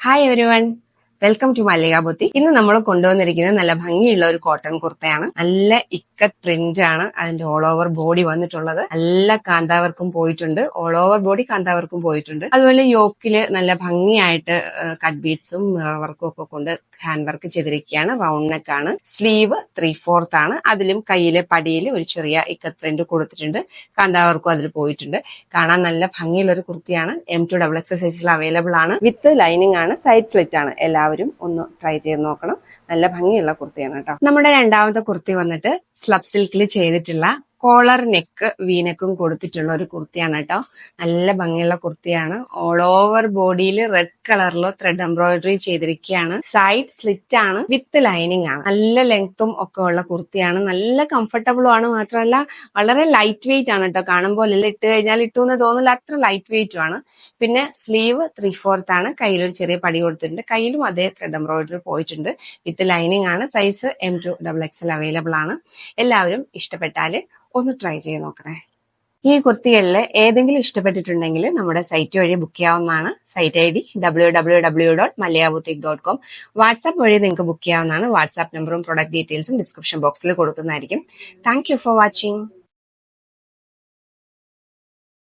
Hi everyone, welcome to Mallika boutique. ഇന്ന് നമ്മൾ കൊണ്ടുവന്നിരിക്കുന്നത് നല്ല ഭംഗിയുള്ള ഒരു കോട്ടൺ കുർത്തയാണ്. നല്ല ഇക്കത്ത് പ്രിന്റ് ആണ് അതിന്റെ ഓൾ ഓവർ ബോഡി വന്നിട്ടുള്ളത്. നല്ല കാന്താവർക്കും പോയിട്ടുണ്ട്, ഓൾ ഓവർ ബോഡി കാന്താവർക്കും പോയിട്ടുണ്ട്. അതുപോലെ യോക്കില് നല്ല ഭംഗിയായിട്ട് കട്ട് ബീഡ്സും വർക്കും ഒക്കെ കൊണ്ട് ഹാൻഡ് വർക്ക് ചെയ്തിരിക്കുകയാണ്. റൗണ്ട് നെക്ക് ആണ്. സ്ലീവ് 3/4 ആണ്. അതിലും കയ്യിലെ പടിയിൽ ഒരു ചെറിയ ഇക്കത്ത് പ്രിന്റ് കൊടുത്തിട്ടുണ്ട്. കാന്താവർക്കും അതിൽ പോയിട്ടുണ്ട്. കാണാൻ നല്ല ഭംഗിയുള്ള ഒരു കുർത്തിയാണ്. M2 XXL സൈസിൽ അവൈലബിൾ ആണ്. വിത്ത് ലൈനിങ് ആണ്, സൈഡ് സ്ലിറ്റ് ആണ്. എല്ലാവരും ഒന്ന് ട്രൈ ചെയ്ത് നോക്കണം. നല്ല ഭംഗിയുള്ള കുർത്തിയാണ് കേട്ടോ. നമ്മുടെ രണ്ടാമത്തെ കുർത്തി വന്നിട്ട് സ്ലബ് സിൽക്കിൽ ചെയ്തിട്ടുള്ള കോളർ നെക്ക് വീനെക്കും കൊടുത്തിട്ടുള്ള ഒരു കുർത്തിയാണ് കേട്ടോ. നല്ല ഭംഗിയുള്ള കുർത്തിയാണ്. ഓൾ ഓവർ ബോഡിയിൽ റെഡ് കളറിലോ ത്രെഡ് എംബ്രോയിഡറി ചെയ്തിരിക്കുകയാണ്. സൈഡ് സ്ലിറ്റ് ആണ്, വിത്ത് ലൈനിങ് ആണ്. നല്ല ലെങ്ത്തും ഒക്കെ ഉള്ള കുർത്തിയാണ്. നല്ല കംഫർട്ടബിളും ആണ്. മാത്രമല്ല വളരെ ലൈറ്റ് വെയിറ്റ് ആണ് കേട്ടോ. കാണുമ്പോൾ ഇട്ട് കഴിഞ്ഞാൽ ഇട്ടു എന്ന് തോന്നില്ല, അത്ര ലൈറ്റ് വെയിറ്റും ആണ്. പിന്നെ സ്ലീവ് 3/4 ആണ്. കയ്യിലൊരു ചെറിയ പടി കൊടുത്തിട്ടുണ്ട്. കയ്യിലും അതേ ത്രെഡ് എംബ്രോയിഡറി പോയിട്ടുണ്ട്. വിത്ത് ലൈനിങ് ആണ്. സൈസ് M2 XXL അവൈലബിൾ ആണ്. എല്ലാവരും ഇഷ്ടപ്പെട്ടാല് ഒന്ന് ട്രൈ ചെയ്ത് നോക്കണേ. ഈ കുർത്തികളിൽ ഏതെങ്കിലും ഇഷ്ടപ്പെട്ടിട്ടുണ്ടെങ്കിൽ നമ്മുടെ സൈറ്റ് വഴി ബുക്ക് ചെയ്യാവുന്നതാണ്. Site ID www.malliaboutique.com. വാട്സാപ്പ് വഴി നിങ്ങൾക്ക് ബുക്ക് ചെയ്യാവുന്നതാണ്. വാട്സാപ്പ് നമ്പറും പ്രൊഡക്റ്റ് ഡീറ്റെയിൽസും ഡിസ്ക്രിപ്ഷൻ ബോക്സിൽ കൊടുക്കുന്നതായിരിക്കും. Thank you for watching.